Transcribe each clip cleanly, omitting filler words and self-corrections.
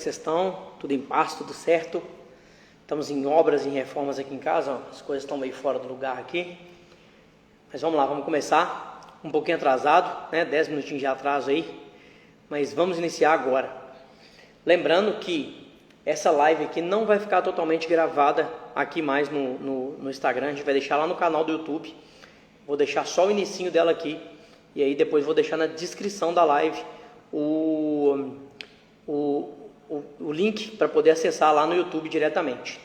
vocês estão? Tudo em paz, tudo certo? Estamos em obras e reformas aqui em casa, ó. As coisas estão meio fora do lugar aqui. Mas vamos lá, vamos começar. Um pouquinho atrasado, né? 10 minutinhos de atraso aí. Mas vamos iniciar agora. Lembrando que essa live aqui não vai ficar totalmente gravada aqui mais no Instagram. A gente vai deixar lá no canal do YouTube. Vou deixar só o inicinho dela aqui. E aí depois vou deixar na descrição da live o link para poder acessar lá no YouTube diretamente.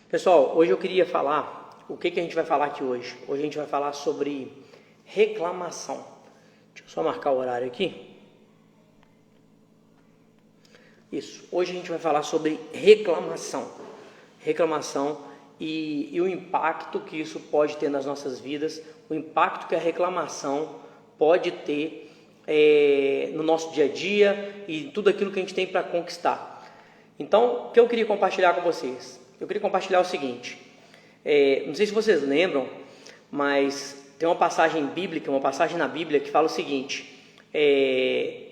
Pessoal, hoje eu queria falar, o que a gente vai falar aqui hoje? Hoje a gente vai falar sobre reclamação. Deixa eu só marcar o horário aqui. Isso, hoje a gente vai falar sobre reclamação. Reclamação e o impacto que isso pode ter nas nossas vidas, o impacto que a reclamação pode ter no nosso dia a dia e tudo aquilo que a gente tem para conquistar. Então, o que eu queria compartilhar com vocês? Eu queria compartilhar o seguinte, não sei se vocês lembram, mas tem uma passagem bíblica, uma passagem na Bíblia que fala o seguinte,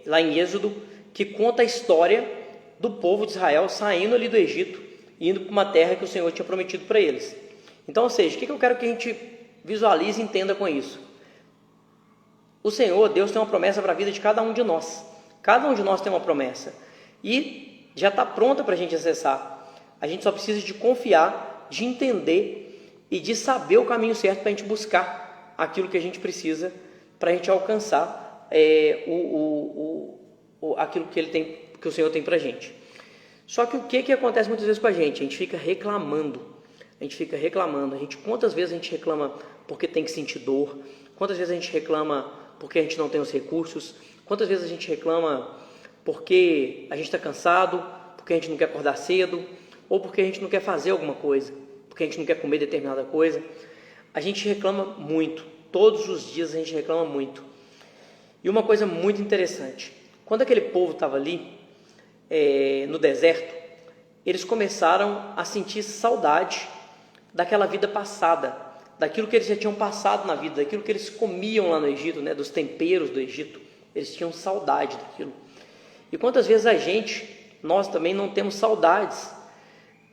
lá em Êxodo, que conta a história do povo de Israel saindo ali do Egito e indo para uma terra que o Senhor tinha prometido para eles. Então, ou seja, o que eu quero que a gente visualize e entenda com isso? O Senhor, Deus, tem uma promessa para a vida de cada um de nós. Cada um de nós tem uma promessa. E já está pronta para a gente acessar. A gente só precisa de confiar, de entender e de saber o caminho certo para a gente buscar aquilo que a gente precisa para a gente alcançar aquilo que o Senhor tem para a gente. Só que o que acontece muitas vezes com a gente? A gente fica reclamando. A gente, quantas vezes a gente reclama porque tem que sentir dor? Quantas vezes a gente reclama porque a gente não tem os recursos? Quantas vezes a gente reclama porque a gente está cansado, porque a gente não quer acordar cedo, ou porque a gente não quer fazer alguma coisa, porque a gente não quer comer determinada coisa? A gente reclama muito, todos os dias a gente reclama muito. E uma coisa muito interessante, quando aquele povo estava ali, no deserto, eles começaram a sentir saudade daquela vida passada, daquilo que eles já tinham passado na vida, daquilo que eles comiam lá no Egito, né, dos temperos do Egito. Eles tinham saudade daquilo. E quantas vezes nós também não temos saudades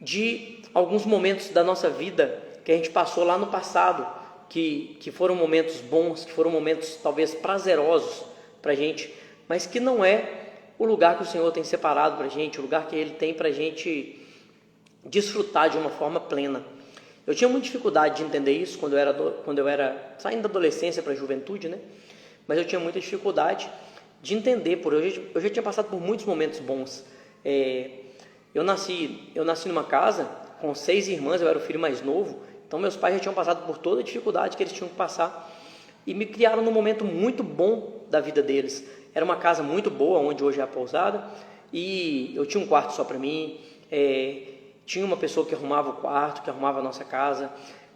de alguns momentos da nossa vida que a gente passou lá no passado, que foram momentos bons, que foram momentos talvez prazerosos para a gente, mas que não é o lugar que o Senhor tem separado para a gente, o lugar que Ele tem para a gente desfrutar de uma forma plena. Eu tinha muita dificuldade de entender isso quando eu era saindo da adolescência para a juventude, né? Mas eu tinha muita dificuldade de entender, porque eu já tinha passado por muitos momentos bons. Eu nasci numa casa com 6 irmãs, eu era o filho mais novo, então meus pais já tinham passado por toda a dificuldade que eles tinham que passar e me criaram num momento muito bom da vida deles. Era uma casa muito boa, onde hoje é a pousada, e eu tinha um quarto só para mim, tinha uma pessoa que arrumava o quarto, que arrumava a nossa casa,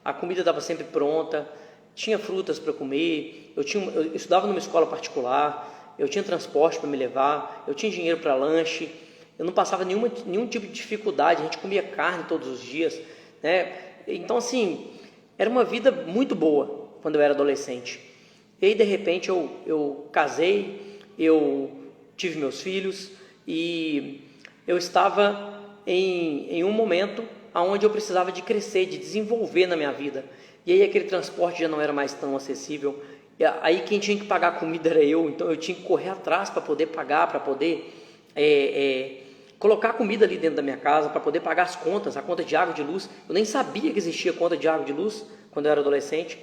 a comida estava sempre pronta, tinha frutas para comer, eu estudava numa escola particular, eu tinha transporte para me levar, eu tinha dinheiro para lanche, eu não passava nenhum tipo de dificuldade, a gente comia carne todos os dias, né? Então, assim, era uma vida muito boa quando eu era adolescente. E aí, de repente, eu casei, eu tive meus filhos e eu estava em um momento onde eu precisava de crescer, de desenvolver na minha vida. E aí aquele transporte já não era mais tão acessível. E aí quem tinha que pagar a comida era eu, então eu tinha que correr atrás para poder pagar, para poder colocar comida ali dentro da minha casa, para poder pagar as contas, a conta de água e de luz. Eu nem sabia que existia conta de água e de luz quando eu era adolescente.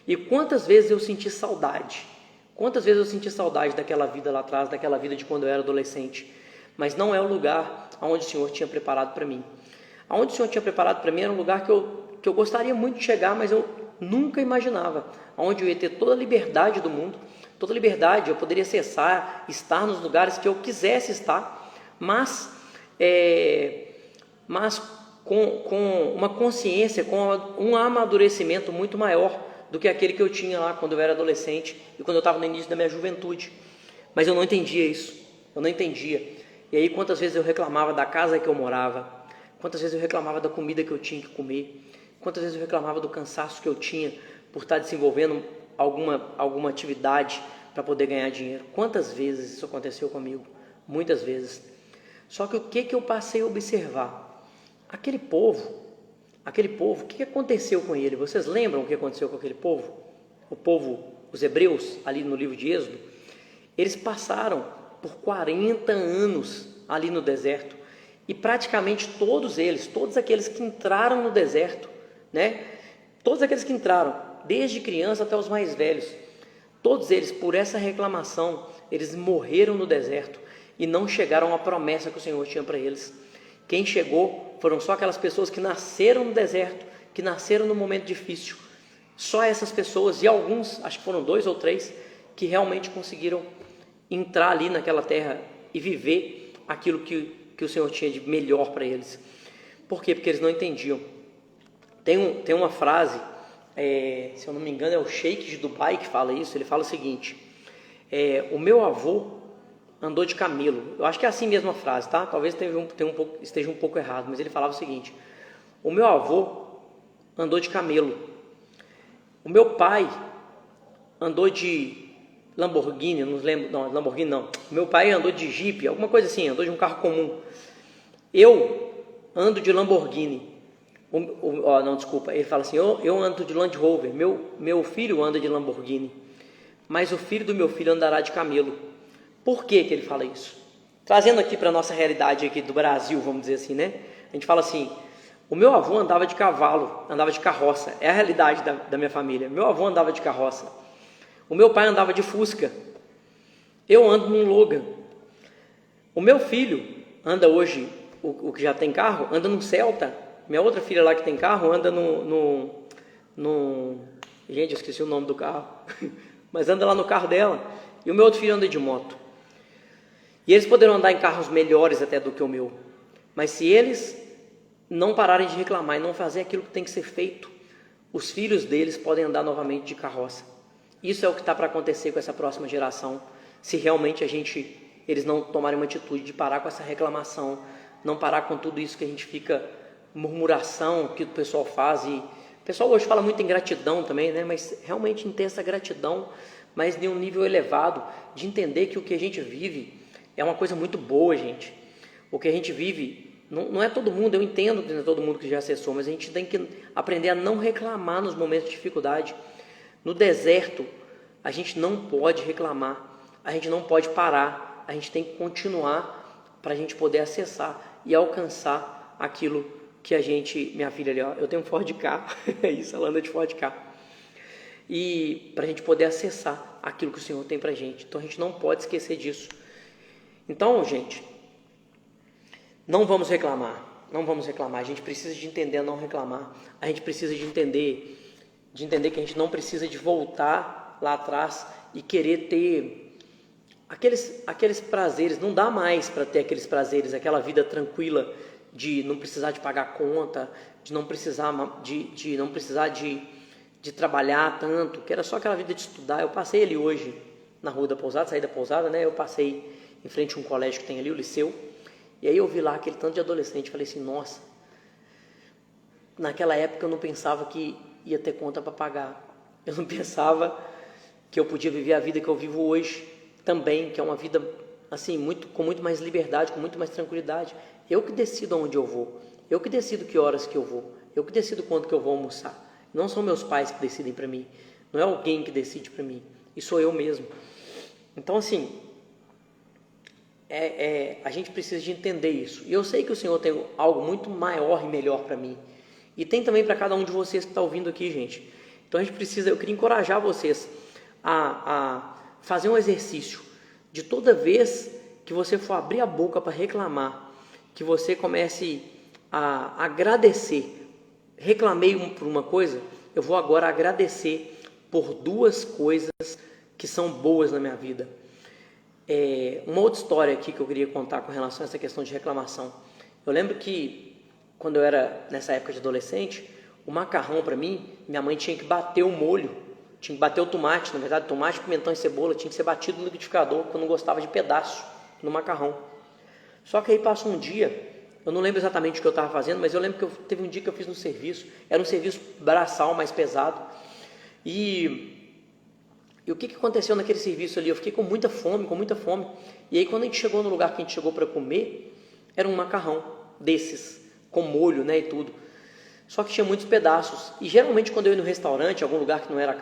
E quantas vezes eu senti saudade? Quantas vezes eu senti saudade daquela vida lá atrás, daquela vida de quando eu era adolescente? Mas não é o lugar onde o Senhor tinha preparado para mim. Onde o Senhor tinha preparado para mim era um lugar que eu gostaria muito de chegar, mas eu nunca imaginava. Onde eu ia ter toda a liberdade do mundo, toda a liberdade, eu poderia acessar, estar nos lugares que eu quisesse estar, mas com uma consciência, com um amadurecimento muito maior do que aquele que eu tinha lá quando eu era adolescente e quando eu estava no início da minha juventude. Mas eu não entendia isso, eu não entendia. E aí quantas vezes eu reclamava da casa que eu morava, quantas vezes eu reclamava da comida que eu tinha que comer, quantas vezes eu reclamava do cansaço que eu tinha por estar desenvolvendo alguma atividade para poder ganhar dinheiro. Quantas vezes isso aconteceu comigo? Muitas vezes. Só que o que eu passei a observar? Aquele povo, o que aconteceu com ele? Vocês lembram o que aconteceu com aquele povo? O povo, os hebreus, ali no livro de Êxodo, eles passaram por 40 anos ali no deserto, e praticamente todos eles, todos aqueles que entraram no deserto, né? Todos aqueles que entraram, desde criança até os mais velhos, todos eles, por essa reclamação, eles morreram no deserto e não chegaram à promessa que o Senhor tinha para eles. Quem chegou foram só aquelas pessoas que nasceram no deserto, que nasceram no momento difícil. Só essas pessoas, e alguns, acho que foram 2 ou 3, que realmente conseguiram entrar ali naquela terra e viver aquilo que o Senhor tinha de melhor para eles. Por quê? Porque eles não entendiam. Tem uma frase, se eu não me engano é o Sheik de Dubai que fala isso. Ele fala o seguinte: o meu avô andou de camelo. Eu acho que é assim mesmo a frase, tá? Talvez esteja um pouco errado, mas ele falava o seguinte: o meu avô andou de camelo, o meu pai andou de Lamborghini, não lembro, não, Lamborghini não. Meu pai andou de Jeep, alguma coisa assim, andou de um carro comum. Eu ando de Lamborghini. Não, desculpa, ele fala assim: eu ando de Land Rover, meu filho anda de Lamborghini, mas o filho do meu filho andará de camelo. Por que ele fala isso? Trazendo aqui para a nossa realidade aqui do Brasil, vamos dizer assim, né? A gente fala assim: o meu avô andava de cavalo, andava de carroça. É a realidade da minha família. Meu avô andava de carroça. O meu pai andava de Fusca. Eu ando num Logan. O meu filho anda hoje, o que já tem carro, anda num Celta. Minha outra filha lá que tem carro anda no gente, eu esqueci o nome do carro. Mas anda lá no carro dela. E o meu outro filho anda de moto. E eles poderão andar em carros melhores até do que o meu. Mas se eles não pararem de reclamar e não fazer aquilo que tem que ser feito, os filhos deles podem andar novamente de carroça. Isso é o que está para acontecer com essa próxima geração, se realmente eles não tomarem uma atitude de parar com essa reclamação, não parar com tudo isso que a gente fica, murmuração que o pessoal faz. E o pessoal hoje fala muito em gratidão também, né? Mas realmente em ter essa gratidão, mas de um nível elevado, de entender que o que a gente vive é uma coisa muito boa, gente. O que a gente vive, não é todo mundo, eu entendo que não é todo mundo que já acessou, mas a gente tem que aprender a não reclamar nos momentos de dificuldade. No deserto, a gente não pode reclamar, a gente não pode parar, a gente tem que continuar para a gente poder acessar e alcançar aquilo que a gente... Minha filha ali, ó, eu tenho um Ford Ka, é isso, ela anda de Ford Ka. E para a gente poder acessar aquilo que o Senhor tem para a gente. Então a gente não pode esquecer disso. Então, gente, não vamos reclamar, a gente precisa de entender a não reclamar, a gente precisa de entender que a gente não precisa de voltar lá atrás e querer ter aqueles prazeres. Não dá mais para ter aqueles prazeres, aquela vida tranquila de não precisar de pagar conta, de não precisar de trabalhar tanto, que era só aquela vida de estudar. Eu passei ali hoje na rua da Pousada, saí da Pousada, né? Eu passei em frente a um colégio que tem ali, o Liceu, e aí eu vi lá aquele tanto de adolescente. Falei assim: nossa, naquela época eu não pensava que ia ter conta para pagar, eu não pensava que eu podia viver a vida que eu vivo hoje também, que é uma vida assim, com muito mais liberdade, com muito mais tranquilidade. Eu que decido aonde eu vou, eu que decido que horas que eu vou, eu que decido quanto que eu vou almoçar. Não são meus pais que decidem para mim, não é alguém que decide para mim, e sou eu mesmo. Então assim, a gente precisa de entender isso. E eu sei que o Senhor tem algo muito maior e melhor para mim, e tem também para cada um de vocês que está ouvindo aqui, gente. Então eu queria encorajar vocês a fazer um exercício de toda vez que você for abrir a boca para reclamar, que você comece a agradecer. Reclamei por uma coisa, eu vou agora agradecer por 2 coisas que são boas na minha vida. Uma outra história aqui que eu queria contar com relação a essa questão de reclamação. Eu lembro que quando eu era nessa época de adolescente, o macarrão para mim, minha mãe tinha que bater o molho, tinha que bater o tomate, na verdade, tomate, pimentão e cebola tinha que ser batido no liquidificador, porque eu não gostava de pedaço no macarrão. Só que aí passou um dia, eu não lembro exatamente o que eu estava fazendo, mas eu lembro que teve um dia que eu fiz no serviço, era um serviço braçal mais pesado, e o que aconteceu naquele serviço ali? Eu fiquei com muita fome, e aí quando a gente chegou no lugar que a gente chegou para comer, Era um macarrão desses, com molho, né, e tudo. Só que tinha muitos pedaços. E geralmente quando eu ia no restaurante, algum lugar que não era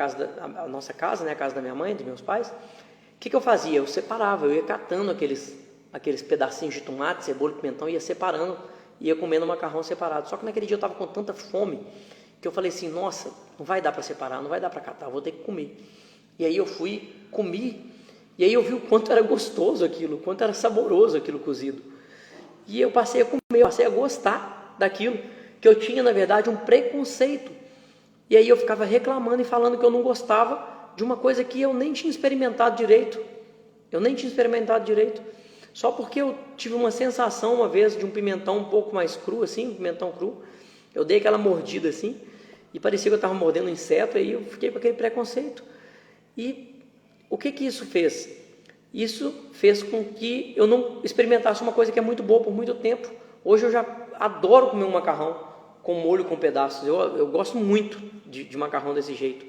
a nossa casa, né, a casa da minha mãe, dos meus pais, o que eu fazia? Eu separava, eu ia catando aqueles pedacinhos de tomate, cebola, pimentão, ia separando, ia comendo o macarrão separado. Só que naquele dia eu estava com tanta fome que eu falei assim, nossa, não vai dar para separar, não vai dar para catar, vou ter que comer. E aí eu fui, comi, e aí eu vi o quanto era gostoso aquilo, o quanto era saboroso aquilo cozido. E eu passei a comer, eu passei a gostar daquilo, que eu tinha, na verdade, um preconceito. E aí eu ficava reclamando e falando que eu não gostava de uma coisa que eu nem tinha experimentado direito. Só porque eu tive uma sensação uma vez de um pimentão um pouco mais cru, assim, um pimentão cru. Eu dei aquela mordida assim, e parecia que eu estava mordendo um inseto, aí eu fiquei com aquele preconceito. E o que isso fez? Isso fez com que eu não experimentasse uma coisa que é muito boa por muito tempo. Hoje eu já adoro comer um macarrão com molho, com pedaços. Eu gosto muito de macarrão desse jeito.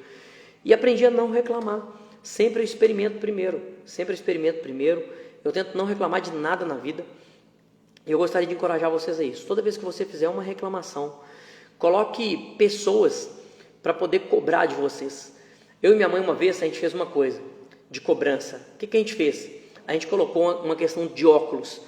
E aprendi a não reclamar. Sempre eu experimento primeiro. Eu tento não reclamar de nada na vida. E eu gostaria de encorajar vocês a isso. Toda vez que você fizer uma reclamação, coloque pessoas para poder cobrar de vocês. Eu e minha mãe, uma vez, a gente fez uma coisa de cobrança. O que a gente fez? A gente colocou uma questão de óculos.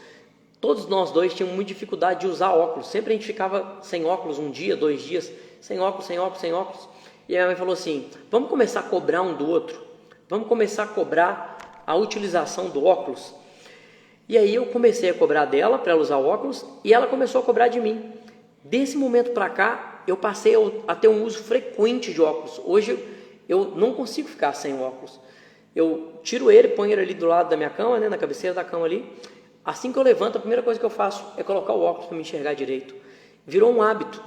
Todos nós dois tínhamos muita dificuldade de usar óculos. Sempre a gente ficava sem óculos um dia, 2 dias, sem óculos. E a minha mãe falou assim, vamos começar a cobrar um do outro. Vamos começar a cobrar a utilização do óculos. E aí eu comecei a cobrar dela, para ela usar óculos, e ela começou a cobrar de mim. Desse momento para cá, eu passei a ter um uso frequente de óculos. Hoje eu não consigo ficar sem óculos. Eu tiro ele, ponho ele ali do lado da minha cama, né, na cabeceira da cama ali. Assim que eu levanto, a primeira coisa que eu faço é colocar o óculos para me enxergar direito. Virou um hábito.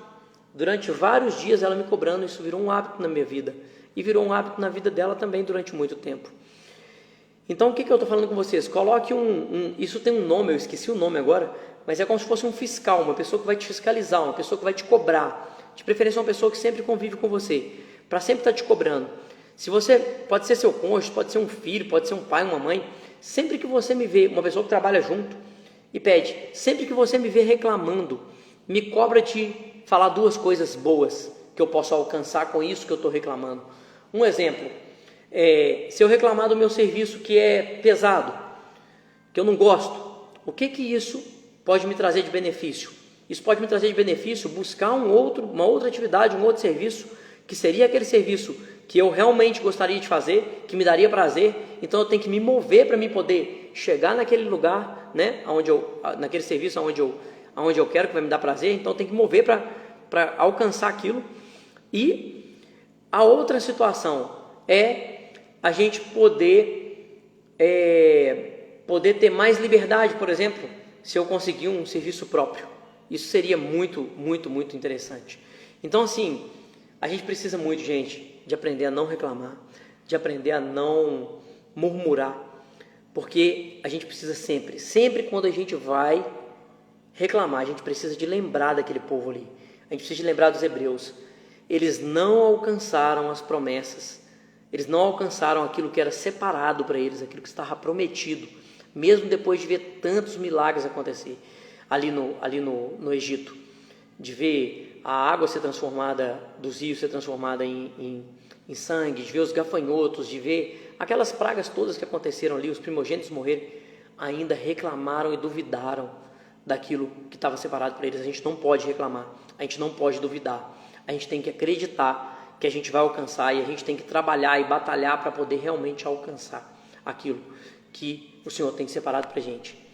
Durante vários dias ela me cobrando, isso virou um hábito na minha vida. E virou um hábito na vida dela também durante muito tempo. Então o que eu estou falando com vocês? Coloque isso tem um nome, eu esqueci o nome agora, mas é como se fosse um fiscal, uma pessoa que vai te fiscalizar, uma pessoa que vai te cobrar. De preferência uma pessoa que sempre convive com você, para sempre estar te cobrando. Se você, pode ser seu cônjuge, pode ser um filho, pode ser um pai, uma mãe, sempre que você me vê, uma pessoa que trabalha junto, e pede, sempre que você me vê reclamando, me cobra de falar 2 coisas boas que eu posso alcançar com isso que eu estou reclamando. Um exemplo, se eu reclamar do meu serviço que é pesado, que eu não gosto, o que isso pode me trazer de benefício? Isso pode me trazer de benefício buscar uma outra atividade, um outro serviço, que seria aquele serviço que eu realmente gostaria de fazer, que me daria prazer. Então eu tenho que me mover para mim poder chegar naquele lugar, né, naquele serviço aonde eu quero, que vai me dar prazer. Então eu tenho que mover para alcançar aquilo. E a outra situação é a gente poder ter mais liberdade, por exemplo, se eu conseguir um serviço próprio. Isso seria muito, muito, muito interessante. Então, assim, a gente precisa muito, gente, de aprender a não reclamar, de aprender a não murmurar, porque a gente precisa sempre quando a gente vai reclamar, a gente precisa de lembrar daquele povo ali, a gente precisa de lembrar dos hebreus. Eles não alcançaram as promessas, eles não alcançaram aquilo que era separado para eles, aquilo que estava prometido, mesmo depois de ver tantos milagres acontecer ali no Egito, de ver a água ser transformada, dos rios ser transformada em sangue, de ver os gafanhotos, de ver aquelas pragas todas que aconteceram ali, os primogênitos morrerem, ainda reclamaram e duvidaram daquilo que estava separado para eles. A gente não pode reclamar, a gente não pode duvidar, a gente tem que acreditar que a gente vai alcançar, e a gente tem que trabalhar e batalhar para poder realmente alcançar aquilo que o Senhor tem separado para a gente.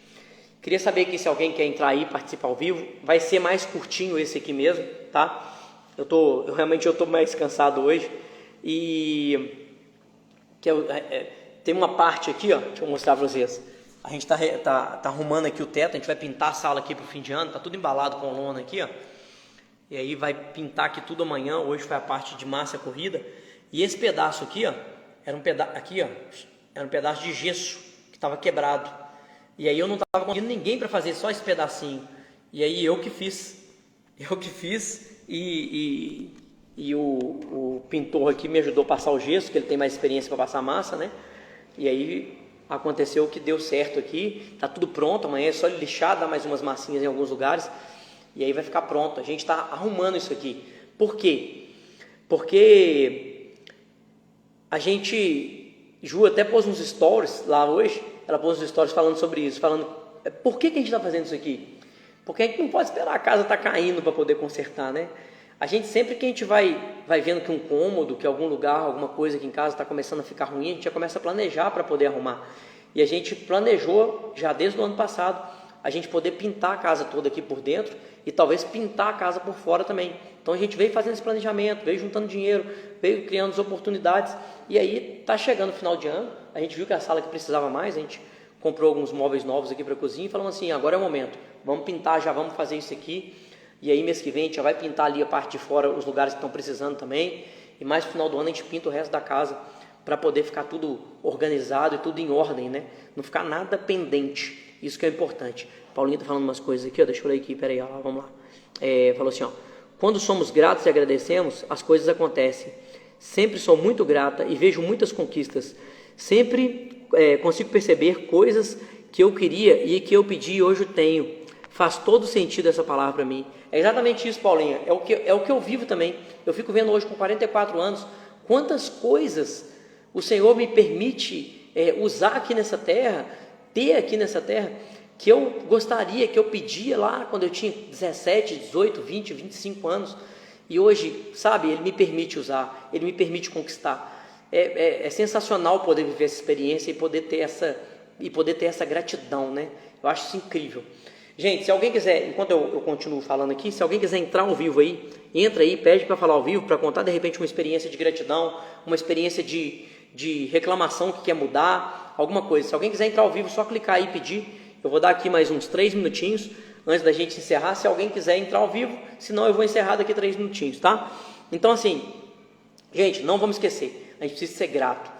Queria saber aqui se alguém quer entrar aí, participar ao vivo. Vai ser mais curtinho esse aqui mesmo, tá? Eu realmente estou mais cansado hoje. E tem uma parte aqui, ó, deixa eu mostrar para vocês. A gente tá arrumando aqui o teto, a gente vai pintar a sala aqui para o fim de ano, tá tudo embalado com lona aqui, ó. E aí vai pintar aqui tudo amanhã. Hoje foi a parte de massa corrida. E esse pedaço aqui, ó, era um pedaço de gesso que estava quebrado. E aí eu não estava conseguindo ninguém para fazer só esse pedacinho. E aí eu que fiz e o pintor aqui me ajudou a passar o gesso, que ele tem mais experiência para passar massa, né? E aí aconteceu que deu certo aqui, tá tudo pronto, amanhã é só lixar, dar mais umas massinhas em alguns lugares, e aí vai ficar pronto. A gente está arrumando isso aqui. Por quê? Porque a gente, Ju até pôs uns stories lá hoje, ela pôs uns stories falando sobre isso, falando, por que a gente está fazendo isso aqui? Porque a gente não pode esperar a casa estar caindo para poder consertar, né? A gente sempre que a gente vai vendo que um cômodo, que algum lugar, alguma coisa aqui em casa está começando a ficar ruim, a gente já começa a planejar para poder arrumar. E a gente planejou já desde o ano passado a gente poder pintar a casa toda aqui por dentro e talvez pintar a casa por fora também. Então a gente veio fazendo esse planejamento, veio juntando dinheiro, veio criando as oportunidades, e aí está chegando o final de ano, a gente viu que a sala que precisava mais, a gente comprou alguns móveis novos aqui para a cozinha e falamos assim, agora é o momento, vamos pintar, já vamos fazer isso aqui, e aí mês que vem a gente já vai pintar ali a parte de fora, os lugares que estão precisando também, e mais no final do ano a gente pinta o resto da casa, para poder ficar tudo organizado e tudo em ordem, né? Não ficar nada pendente, isso que é importante. Paulinha está falando umas coisas aqui, ó, deixa eu ler aqui, peraí, ó, vamos lá. Falou assim, ó, quando somos gratos e agradecemos, as coisas acontecem. Sempre sou muito grata e vejo muitas conquistas. Sempre consigo perceber coisas que eu queria e que eu pedi e hoje tenho. Faz todo sentido essa palavra para mim. É exatamente isso, Paulinha. É o que eu vivo também. Eu fico vendo hoje com 44 anos quantas coisas o Senhor me permite usar aqui nessa terra, ter aqui nessa terra, que eu gostaria, que eu pedia lá quando eu tinha 17, 18, 20, 25 anos. E hoje, sabe, Ele me permite usar, Ele me permite conquistar. É sensacional poder viver essa experiência e poder ter essa gratidão, né? Eu acho isso incrível. Gente, se alguém quiser, enquanto eu continuo falando aqui, se alguém quiser entrar ao vivo aí, entra aí, pede para falar ao vivo, para contar de repente uma experiência de gratidão, uma experiência de reclamação que quer mudar, alguma coisa. Se alguém quiser entrar ao vivo, só clicar aí e pedir. Eu vou dar aqui mais uns 3 minutinhos antes da gente encerrar, se alguém quiser entrar ao vivo, senão eu vou encerrar daqui 3 minutinhos, tá? Então assim, gente, não vamos esquecer, a gente precisa ser grato,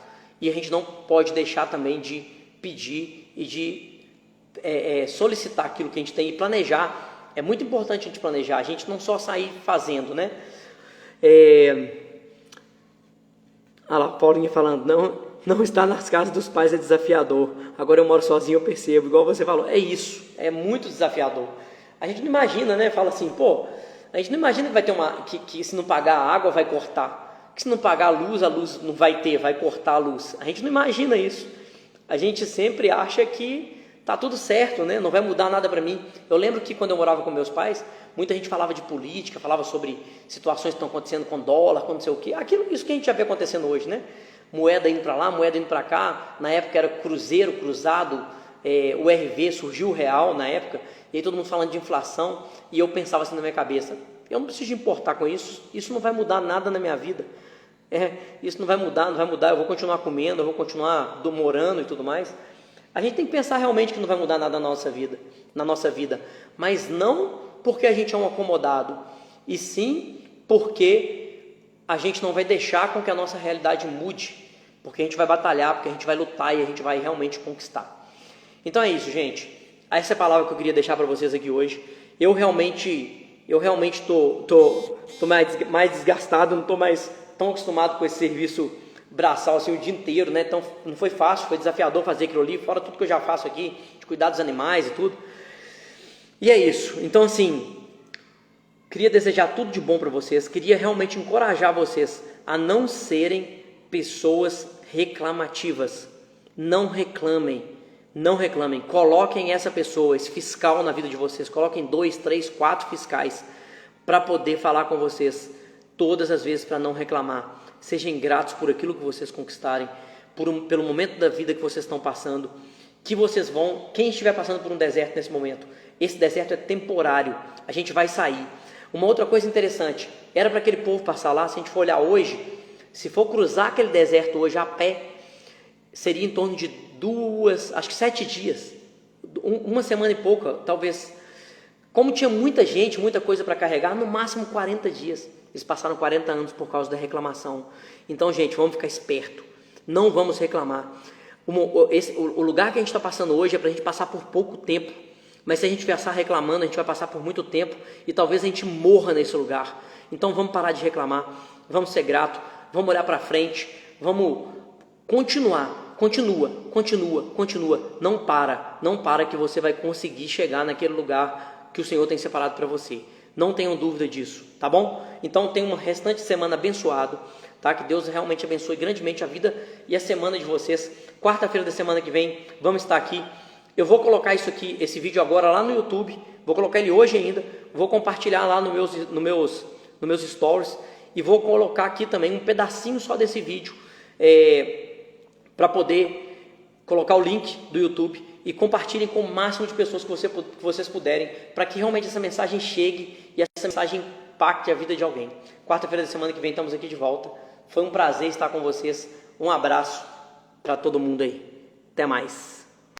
e a gente não pode deixar também de pedir e de solicitar aquilo que a gente tem e planejar. É muito importante a gente planejar, a gente não só sair fazendo, né? Olha lá, Paulinha falando, não estar nas casas dos pais é desafiador. Agora eu moro sozinho, eu percebo. Igual você falou, é isso, é muito desafiador. A gente não imagina, né? Fala assim, pô, a gente não imagina que vai ter que se não pagar a água vai cortar, que se não pagar a luz não vai ter, vai cortar a luz. A gente não imagina isso. A gente sempre acha que tá tudo certo, né? Não vai mudar nada para mim. Eu lembro que quando eu morava com meus pais, muita gente falava de política, falava sobre situações que estão acontecendo com dólar, com não sei o quê. Isso que a gente já vê acontecendo hoje, né? Moeda indo para lá, moeda indo para cá. Na época era cruzeiro, cruzado, o RV, surgiu o real na época, e aí todo mundo falando de inflação, e eu pensava assim na minha cabeça, eu não preciso importar com isso, isso não vai mudar nada na minha vida. Isso não vai mudar, eu vou continuar comendo, eu vou continuar morando e tudo mais. A gente tem que pensar realmente que não vai mudar nada na nossa vida, mas não porque a gente é um acomodado, e sim porque a gente não vai deixar com que a nossa realidade mude, porque a gente vai batalhar, porque a gente vai lutar e a gente vai realmente conquistar. Então é isso, gente. Essa é a palavra que eu queria deixar para vocês aqui hoje. Eu realmente tô mais desgastado, não estou mais tão acostumado com esse serviço braçal assim o dia inteiro, né? Então não foi fácil, foi desafiador fazer aquilo ali, fora tudo que eu já faço aqui, de cuidar dos animais e tudo. E é isso. Então assim, queria desejar tudo de bom para vocês, queria realmente encorajar vocês a não serem pessoas reclamativas. Não reclamem, coloquem essa pessoa, esse fiscal na vida de vocês, coloquem 2, 3, 4 fiscais para poder falar com vocês todas as vezes, para não reclamar. Sejam gratos por aquilo que vocês conquistarem, pelo momento da vida que vocês estão passando, quem estiver passando por um deserto nesse momento, esse deserto é temporário, a gente vai sair. Uma outra coisa interessante, era para aquele povo passar lá, se a gente for olhar hoje, se for cruzar aquele deserto hoje a pé, seria em torno de 7 dias, uma semana e pouca, talvez. Como tinha muita gente, muita coisa para carregar, no máximo 40 dias. Eles passaram 40 anos por causa da reclamação. Então, gente, vamos ficar esperto. Não vamos reclamar. O lugar que a gente está passando hoje é para a gente passar por pouco tempo. Mas se a gente passar reclamando, a gente vai passar por muito tempo. E talvez a gente morra nesse lugar. Então, vamos parar de reclamar. Vamos ser gratos. Vamos olhar para frente. Vamos continuar Continua. Não para que você vai conseguir chegar naquele lugar que o Senhor tem separado para você. Não tenham dúvida disso, tá bom? Então tenha uma restante semana abençoado, tá? Que Deus realmente abençoe grandemente a vida e a semana de vocês. Quarta-feira da semana que vem, vamos estar aqui. Eu vou colocar esse vídeo agora lá no YouTube, vou colocar ele hoje ainda, vou compartilhar lá nos meus stories e vou colocar aqui também um pedacinho só desse vídeo para poder colocar o link do YouTube e compartilhem com o máximo de pessoas que vocês puderem, para que realmente essa mensagem chegue e essa mensagem impacte a vida de alguém. Quarta-feira da semana que vem estamos aqui de volta. Foi um prazer estar com vocês. Um abraço para todo mundo aí. Até mais.